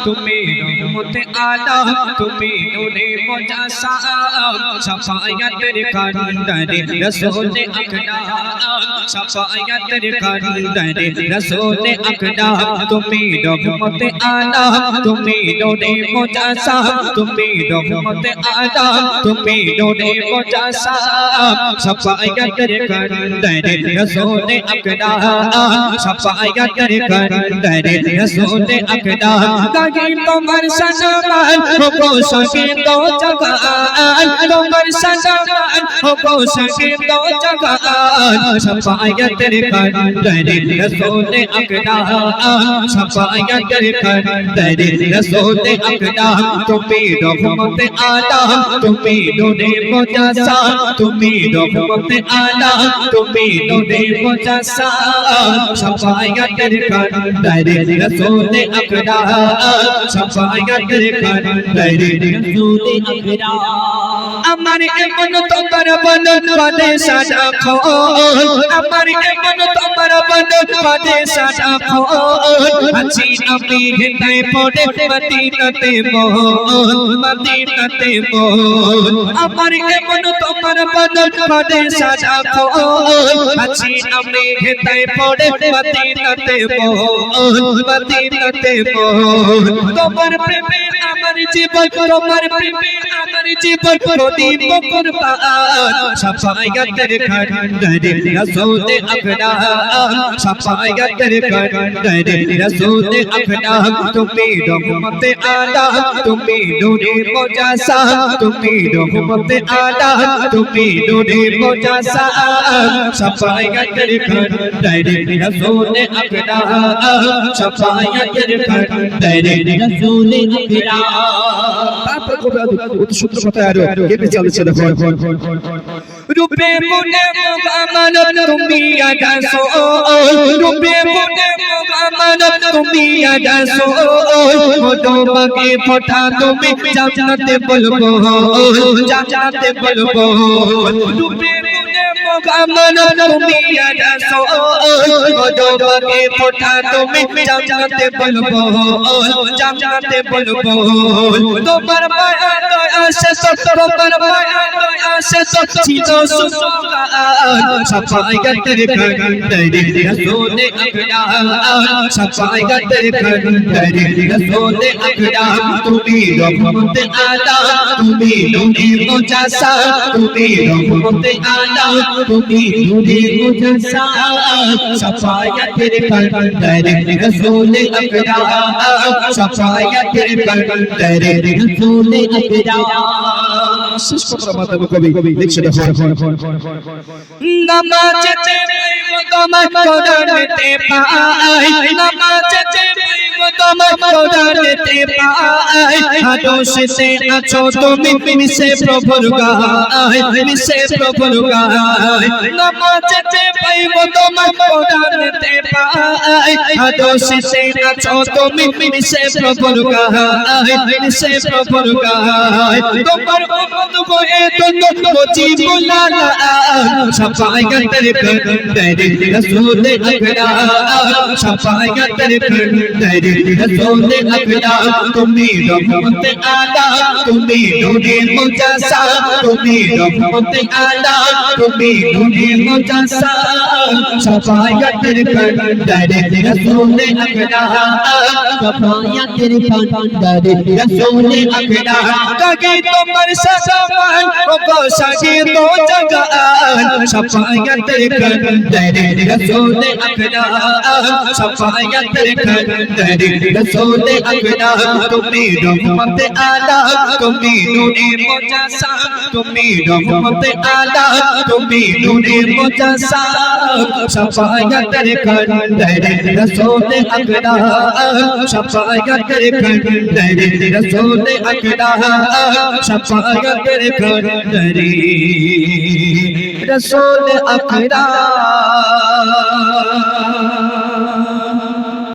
তুমি রহমতে আলম তুমি নূরে মুজাসসাম শাফায়াতের কান্ডারে রাসূলে আকরাম শাফায়াতের কান্ডারে রাসূলে আকরাম তুমি রহমতে আলম তুমি নূরে মুজাসসাম তুমি রহমতে আলম তুমি নূরে মুজাসসাম শাফায়াতের কান্ডারে রাসূলে আকরাম শাফায়াতের কান্ডারে রাসূলে আকরাম কাগি তোমার সনমান হো সকে দো জগান তোমার সনমান হো সকে দো জগান শাফায়াতের কান্ডারে রাসূলে আকরাম শাফায়াতের কান্ডারে রাসূলে আকরাম তুমি রহমতে আলম তুমি নূরে মুজাসসাম তুমি রহমতে আলম তুমি নূরে মুজাসসাম শাফায়াতের কান্ডারে রাসূলে আকরাম শাফায়াতের কান্ডারে রাসূলে আকরাম আমার এমন তোমার বদন পাদে সাদা খোল আমার এমন তোমার বদন পাদে সাদা খোল আছি আমি হৃদয় পড়ে মদিনাতে মোল মদিনাতে মোল আমার এমন তোমার বদন পাদে সাদা খোল আছি আমি হৃদয় পড়ে মদিনাতে মোল মদিনাতে মোল তোমার প্রেমে আমার জীবন তোমার প্রেমে আমার জীবন প্রদীপ কুরবান শাফায়াতের কান্ডারে রাসূলে আকরাম শাফায়াতের কান্ডারে রাসূলে আকরাম তুমি রহমতে আলম তুমি নূরে মুজাসসাম তুমি রহমতে আলম তুমি নূরে মুজাসসাম শাফায়াতের কান্ডারে রাসূলে আকরাম শাফায়াতের কান্ডারে রাসূলে আকরাম তারপর কবি অতি সূত্র কথায় আরো কেটে চলেছে দেখো রূপে গুণে মুহাম্মদ তুমি আদাসো রূপে গুণে মুহাম্মদ তুমি আদাসো তোমাকে ফোটা তুমি জান্নাতে বলবো জান্নাতে বলবো রূপে গুণে মুহাম্মদ তুমি আদাসো তোমাকে ফোটা তুমি জান্নাতে বলবো জান্নাতে বলবো তোমার মায়া দয়া সে তোমার মায়া দয়া সে ছিল সুসুগান শাফায়াতের কান্ডারে রাসূলে আকরাম শাফায়াতের কান্ডারে রাসূলে আকরাম তুমি রহমতে আলম তুমি নূরে মুজাসসাম তুমি রহমতে আলম তুমি নূরে মুজাসসাম শাফায়াতের কান্ডারে রাসূলে আকরাম শাফায়াতের কান্ডারে রাসূলে আকরাম শেষ কথার মাধ্যমে কবি লিখছে নামাজে পাইব তোমার কোরআনেতে পাই নামাজে পাইব তোমার কোরআনেতে পাই হাদোসে আছো তুমি মিশে প্রভুর গায় মিশে প্রভুর গায় নামাজে পাইব তোমার কোরআনেতে পাই হাদোসে আছো তুমি মিশে প্রভুর গায় মিশে প্রভুর গায় তোমার উম্মত গোয়ে তো মুজিবুল্লাহ শাফায়াতের কান্ডারে রাসূলে আকরাম শাফায়াতের কান্ডারে রাসূলে আকরাম তুমি রহমতে আলম তুমি নূরে মুজাসসাম তুমি রহমতে আলম তুমি নূরে মুজাসসাম শাফায়াতের কান্ডারে রাসূলে আকরাম শাফায়াতের কান্ডারে রাসূলে আকরাম কাকে তোমার সমান ও সাজে তো জগান শাফায়াতের কান্ডারে রাসূলে আকরাম শাফায়াতের কান্ডারে রাসূলে আকরাম তুমি রহমতে আলম তুমি নূরে মুজাসসাম তুমি রহমতে আলম তুমি নূরে মুজাসসাম শাফায়াতের কান্ডারে রাসূলে আকরাম শাফায়াতের কান্ডারে রাসূলে আকরাম শাফায়াতের কান্ডারে রাসূলে আকরাম